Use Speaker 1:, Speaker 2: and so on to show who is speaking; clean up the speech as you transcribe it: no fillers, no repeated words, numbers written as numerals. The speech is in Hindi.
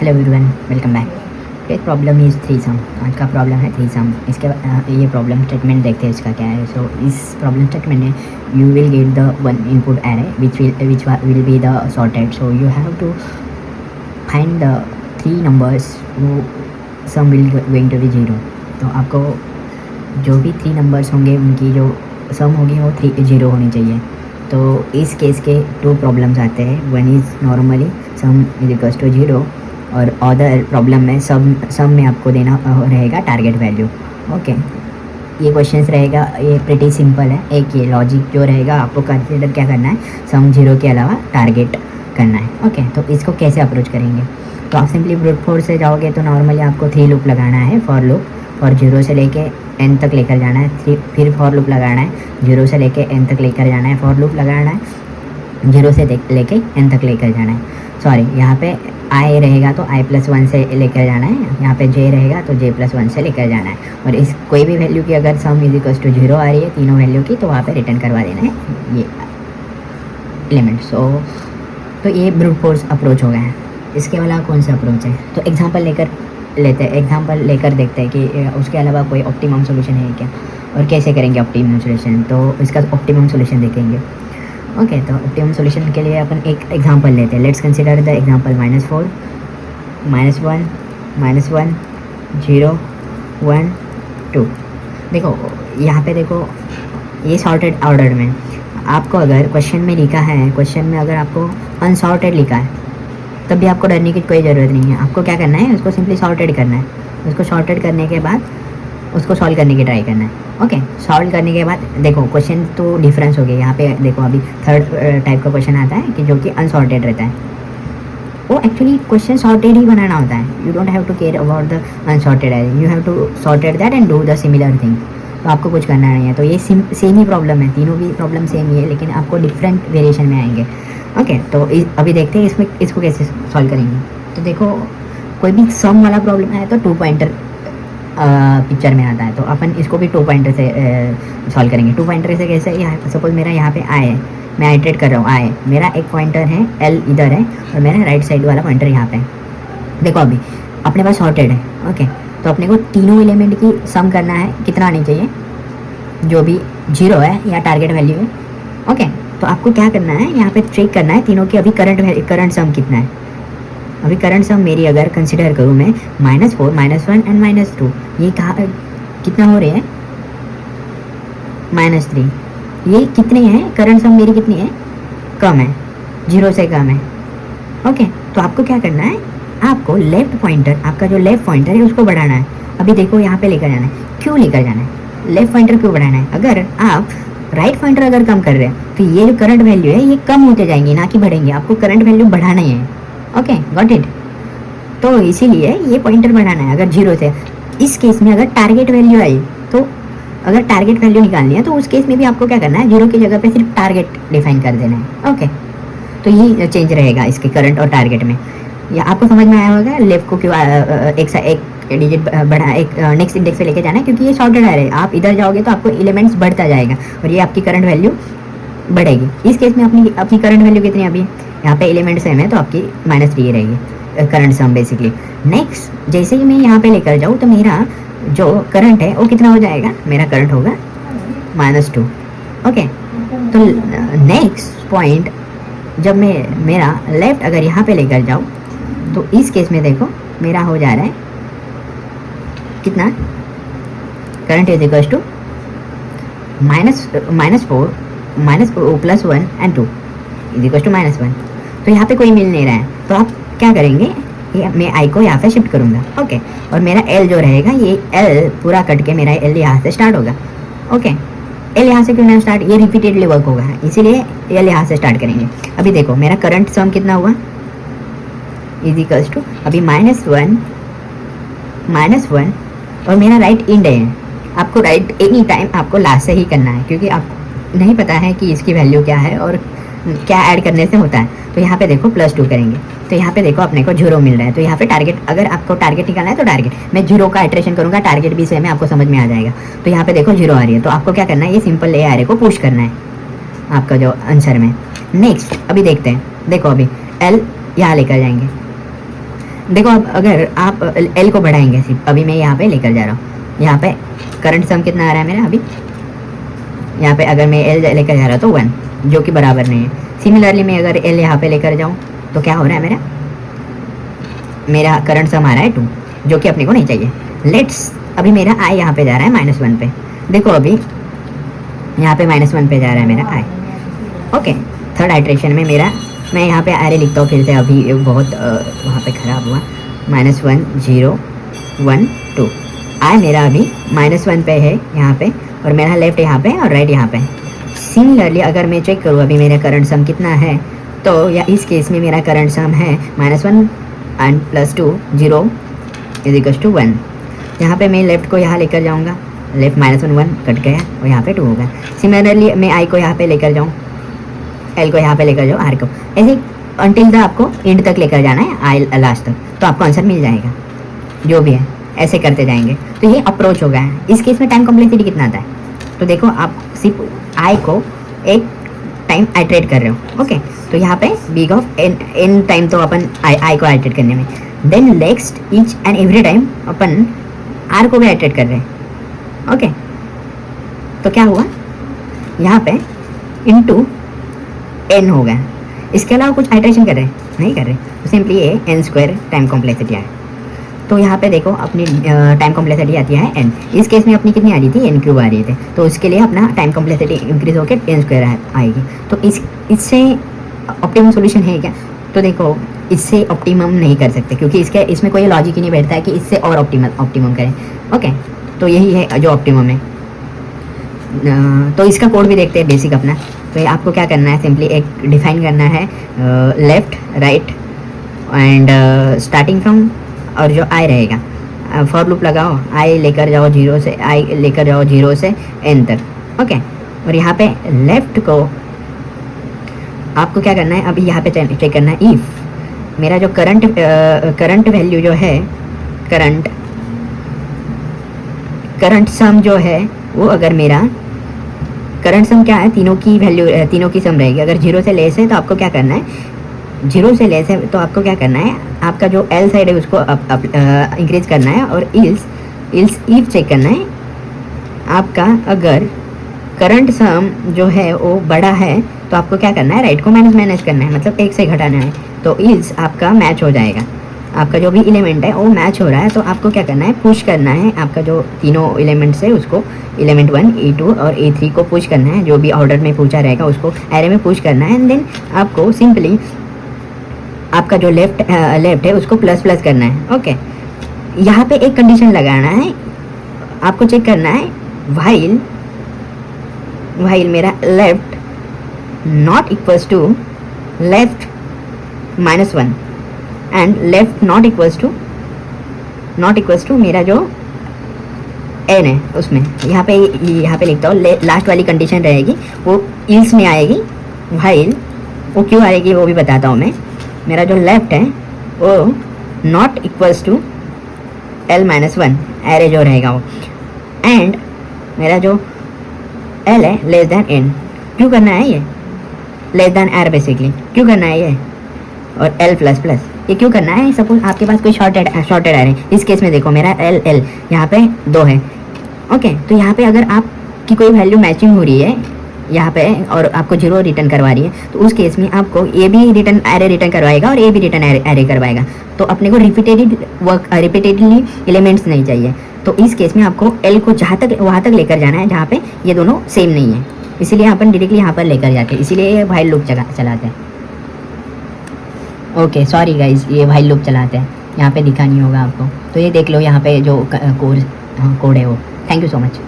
Speaker 1: Hello everyone, welcome back. एक प्रॉब्लम इज़ थ्री सम। आज का प्रॉब्लम है थ्री सम। इसके ये प्रॉब्लम स्टेटमेंट देखते हैं इसका क्या है। सो इस प्रॉब्लम स्टेटमेंट में you will get the one input array which will be the sorted. So you have to find the three numbers वो sum will going to be zero. तो आपको जो भी थ्री नंबर्स होंगे उनकी जो सम होगी वो जीरो होनी चाहिए। तो इस केस के दो प्रॉब्लम्स आते हैं। One is normally sum is equals to zero और अदर प्रॉब्लम में सम में आपको देना रहेगा टारगेट वैल्यू। ओके, ये क्वेश्चंस रहेगा, ये प्रिटी सिंपल है। एक ये लॉजिक जो रहेगा आपको कंसिडर क्या करना है, सम जीरो के अलावा टारगेट करना है। ओके, तो इसको कैसे अप्रोच करेंगे? तो आप सिंपली ब्रूट फोर्स से जाओगे तो नॉर्मली आपको थ्री लूप लगाना है, फॉर लूप, और जीरो से लेके एन तक लेकर जाना है। फिर फॉर लूप लगाना है, जीरो से लेके एन तक लेकर जाना है। फॉर लूप लगाना है, जीरो से लेके एन तक लेकर जाना है। सॉरी, यहाँ पे आई रहेगा तो आई प्लस वन से लेकर जाना है, यहाँ पे जे रहेगा तो जे प्लस वन से लेकर जाना है। और इस कोई भी वैल्यू की अगर sum is equals to zero आ रही है तीनों वैल्यू की, तो वहाँ पे रिटर्न करवा देना है ये एलिमेंट। तो ये ब्रूट फोर्स अप्रोच हो गया है। इसके अलावा कौन सा अप्रोच है? तो एग्जांपल लेकर देखते हैं कि उसके अलावा कोई ऑप्टिमम सॉल्यूशन है क्या, और कैसे करेंगे ऑप्टिमम सॉल्यूशन। तो इसका ऑप्टिमम सॉल्यूशन देखेंगे। ओके, तो ऑप्टिमम सॉल्यूशन के लिए अपन एक एग्जांपल लेते हैं। Let's consider the example -4 -1 -1 0 1 2। देखो यहाँ पे देखो, ये सॉर्टेड ऑर्डर में आपको अगर क्वेश्चन में लिखा है, क्वेश्चन में अगर आपको अनसॉर्टेड लिखा है तब भी आपको डरने की कोई ज़रूरत नहीं है। आपको क्या करना है, उसको सिंपली सॉर्टेड करना है। उसको सॉर्टेड करने के बाद उसको सॉल्व करने की ट्राई करना है। ओके, सॉल्व करने के बाद देखो क्वेश्चन तो डिफरेंस हो गया। यहाँ पे देखो अभी थर्ड टाइप का क्वेश्चन आता है कि जो कि अनसॉर्टेड रहता है। वो एक्चुअली क्वेश्चन सॉर्टेड ही बनाना होता है। You don't have to care about the unsorted है, you have to sorted that and do the similar thing. तो आपको कुछ करना नहीं है। तो ये सेम ही प्रॉब्लम है, तीनों भी प्रॉब्लम सेम ही है, लेकिन आपको डिफरेंट वेरिएशन में आएंगे। ओके, तो अभी देखते हैं इसको कैसे सॉल्व करेंगे। तो देखो कोई भी सम वाला प्रॉब्लम है तो टू पॉइंटर पिक्चर में आता है, तो अपन इसको भी टू पॉइंटर से सॉल्व करेंगे। टू पॉइंटर से कैसे, सपोज मेरा यहाँ पे आई है, मैं आइट्रेट कर रहा हूँ आई, मेरा एक पॉइंटर है एल इधर है और मेरा राइट साइड वाला पॉइंटर यहाँ पे है। देखो अभी अपने पास सॉर्टेड है। ओके, तो अपने को तीनों एलिमेंट की सम करना है, कितना आनी चाहिए, जो भी जीरो है या टारगेट वैल्यू है। ओके, तो आपको क्या करना है, यहाँ पे चेक करना है तीनों की अभी करंट सम कितना है। अभी करंट सम मेरी अगर कंसिडर करूँ मैं -4 -1 एंड -2, ये कहाँ कितना हो रहे हैं, -3। ये कितने हैं, करंट सम मेरी कितनी है, कम है, जीरो से कम है। ओके, तो आपको क्या करना है, आपको लेफ्ट पॉइंटर, आपका जो लेफ्ट पॉइंटर है उसको बढ़ाना है। अभी देखो यहाँ पे लेकर जाना है। क्यों लेकर जाना है, लेफ्ट पॉइंटर क्यों बढ़ाना है? अगर आप राइट पॉइंटर अगर कम कर रहे हैं तो ये जो करंट वैल्यू है ये कम होते जाएंगे, ना कि बढ़ेंगे। आपको करंट वैल्यू बढ़ाना ही है। Okay, got it. तो इसीलिए ये पॉइंटर बढ़ाना है अगर जीरो से। इस केस में अगर टारगेट वैल्यू आई, तो अगर टारगेट वैल्यू निकालनी है तो उस केस में भी आपको क्या करना है, जीरो की जगह पे सिर्फ टारगेट डिफाइन कर देना है। ओके, तो ये चेंज रहेगा इसके करंट और टारगेट में। या आपको समझ में आया होगा लेफ्ट को क्यों एक डिजिट बढ़ा, एक नेक्स्ट इंडेक्स पे लेके जाना है, क्योंकि ये शॉर्टेड है। आप इधर जाओगे तो आपको एलिमेंट्स बढ़ता जाएगा और ये आपकी करंट वैल्यू बढ़ेगी। इस केस में अपनी करंट वैल्यू कितनी है, अभी यहाँ पे एलिमेंट सेम है तो आपकी -3 रहेगी करंट सम बेसिकली। नेक्स्ट जैसे ही मैं यहाँ पे लेकर जाऊँ तो मेरा जो करंट है वो कितना हो जाएगा, मेरा करंट होगा -2। ओके, तो नेक्स्ट पॉइंट जब मैं मेरा लेफ्ट अगर यहाँ पे लेकर जाऊँ तो इस केस में देखो मेरा हो जा रहा है कितना, current is equals to -4 +1 and 2 is equals to -1। तो यहाँ पे कोई मिल नहीं रहा है, तो आप क्या करेंगे, मैं आई को यहाँ पे शिफ्ट करूँगा। ओके, और मेरा एल जो रहेगा, ये एल पूरा कट के मेरा एल यहाँ से स्टार्ट होगा। ओके, एल यहाँ से क्यों ना स्टार्ट, ये रिपीटेडली वर्क होगा, इसीलिए एल यहाँ से स्टार्ट करेंगे। अभी देखो मेरा करंट सम कितना हुआ, इज इक्वल्स टू अभी -1 और मेरा राइट इंड है। आपको राइट एनी टाइम आपको लास्ट से ही करना है, क्योंकि आपको नहीं पता है कि इसकी वैल्यू क्या है और क्या ऐड करने से होता है। तो यहाँ पे देखो +2 करेंगे तो यहाँ पे देखो अपने को जीरो मिल रहा है। तो यहाँ पे टारगेट, अगर आपको टारगेट निकालना है तो टारगेट, मैं जीरो का इटरेशन करूँगा, टारगेट भी सेम है, आपको समझ में आ जाएगा। तो यहाँ पे देखो जीरो आ रही है, तो आपको क्या करना है, ये सिंपल ए आर को पुश करना है आपका जो आंसर में। नेक्स्ट अभी देखते हैं, देखो अभी एल यहाँ लेकर जाएंगे, देखो अब अगर आप एल को बढ़ाएंगे, सिर्फ अभी मैं यहाँ पे लेकर जा रहा हूँ, यहाँ पे करंट सम कितना आ रहा है मेरा अभी, यहाँ पे अगर मैं एल लेकर जा रहा हूँ तो 1, जो कि बराबर नहीं है। सिमिलरली मैं अगर एल यहाँ पे लेकर जाऊँ तो क्या हो रहा है मेरा करंट सम आ रहा है 2, जो कि अपने को नहीं चाहिए। लेट्स अभी मेरा आई यहाँ पे जा रहा है -1 पे, देखो अभी यहाँ पे -1 पे जा रहा है मेरा आई। ओके, थर्ड आइट्रेशन में मेरा, मैं यहाँ पे एरे लिखता हूँ फिर से, अभी बहुत वहाँ पे ख़राब हुआ, -1 0 1 2, आई मेरा अभी -1 पे है यहाँ पे, और मेरा लेफ्ट यहाँ पे और राइट यहाँ पे। सिमिलरली अगर मैं चेक करूँ अभी मेरा करंट सम कितना है, तो या इस केस में मेरा करंट सम है -1 एंड +2 0 = 1। यहाँ पे मैं लेफ़्ट को यहाँ लेकर जाऊँगा, लेफ्ट -1 1 कट गया और यहाँ पे 2 होगा। सिमिलरली मैं आई को यहाँ पे लेकर जाऊँ, एल को यहाँ पे लेकर जाओ, आर को, ऐसे अंटिल द आपको एंड तक लेकर जाना है, आई लास्ट तक, तो आपको आंसर मिल जाएगा जो भी है, ऐसे करते जाएंगे। तो ये अप्रोच होगा। इस केस में टाइम कॉम्प्लेक्सिटी कितना आता है, तो देखो आप सिर्फ आई को एक टाइम आइट्रेट कर रहे हो। ओके, तो यहाँ पे बिग ऑफ एन टाइम तो अपन आई को आइट्रेट करने में, then next each and every time अपन आर को भी आइट्रेट कर रहे हैं। ओके, तो क्या हुआ यहाँ पे इनटू एन हो गया। इसके अलावा कुछ आइट्रेशन कर रहे हैं नहीं कर रहे, तो सिंपली ये n² टाइम कॉम्प्लेक्सिटी है। तो यहाँ पे देखो अपनी टाइम कॉम्प्लेक्सिटी आती है n, इस केस में अपनी कितनी आ रही थी, n³ आ रही थी, तो उसके लिए अपना टाइम कॉम्प्लेक्सिटी इंक्रीज होकर n² आएगी। तो इससे ऑप्टिमम सोल्यूशन है क्या, तो देखो इससे ऑप्टिमम नहीं कर सकते, क्योंकि इसमें कोई लॉजिक ही नहीं बैठता है कि इससे और ऑप्टिमम करें। ओके, तो यही है जो ऑप्टिमम है। तो इसका कोड भी देखते हैं बेसिक अपना। तो आपको क्या करना है, सिंपली एक डिफाइन करना है left right and starting from, और जो आई रहेगा फॉर लूप लगाओ, आई लेकर जाओ 0 से, आई लेकर जाओ 0 से n तक। ओके, और यहाँ पे लेफ़्ट को आपको क्या करना है, अभी यहाँ पे चेक करना है इफ़ मेरा जो करंट वैल्यू जो है, करंट सम जो है वो, अगर मेरा करंट सम क्या है, तीनों की वैल्यू, तीनों की सम रहेगी। अगर 0 से लेस है तो आपको क्या करना है, 0 से लेस है तो आपको क्या करना है, आपका जो एल साइड है उसको इंक्रीज करना है, और इल्स इफ चेक करना है आपका। अगर करंट सम जो है वो बड़ा है तो आपको क्या करना है, राइट को माइनस करना है, मतलब 1 से घटाना है, तो इल्स आपका मैच हो जाएगा। आपका जो भी एलिमेंट है वो मैच हो रहा है, तो आपको क्या करना है, पुश करना है आपका जो तीनों एलिमेंट्स है उसको, एलिमेंट 1 E2 और E3 को पुश करना है, जो भी ऑर्डर में पूछा रहेगा उसको एरे में पुश करना है। एंड देन आपको सिंपली आपका जो लेफ्ट है उसको प्लस करना है। ओके, यहाँ पे एक कंडीशन लगाना है, आपको चेक करना है वाइल मेरा left not equals to left -1 and left not equals to मेरा जो n है उसमें, यहाँ पे लिखता हूँ, लास्ट वाली कंडीशन रहेगी वो इल्स में आएगी, वाइल वो क्यों आएगी वो भी बताता हूँ मैं। मेरा जो लेफ्ट है वो not equals to l-1 array जो रहेगा वो, एंड मेरा जो l है लेस दैन n। क्यों करना है ये लेस दैन r, बेसिकली क्यों करना है ये, और l++, ये क्यों करना है, सपोज आपके पास कोई शॉर्टेड एरे, इस केस में देखो मेरा l यहाँ पे 2 है। ओके, तो यहाँ पे अगर आपकी कोई वैल्यू मैचिंग हो रही है यहाँ पे और आपको 0 रिटर्न करवा रही है, तो उस केस में आपको ए भी एरे रिटर्न करवाएगा और ए भी रिटर्न एरे करवाएगा। तो अपने को रिपीटेडली एलिमेंट्स नहीं चाहिए, तो इस केस में आपको एल को वहाँ तक लेकर जाना है जहाँ पे ये दोनों सेम नहीं है, इसीलिए अपन डायरेक्टली यहाँ पर लेकर जाते हैं, इसीलिए व्हाइल लूप चलाते हैं। ओके, सॉरी गाइज, ये व्हाइल लूप चलाते हैं, यहाँ पे दिखा नहीं होगा आपको, तो ये देख लो यहाँ पे जो कोड है वो। Thank you so much.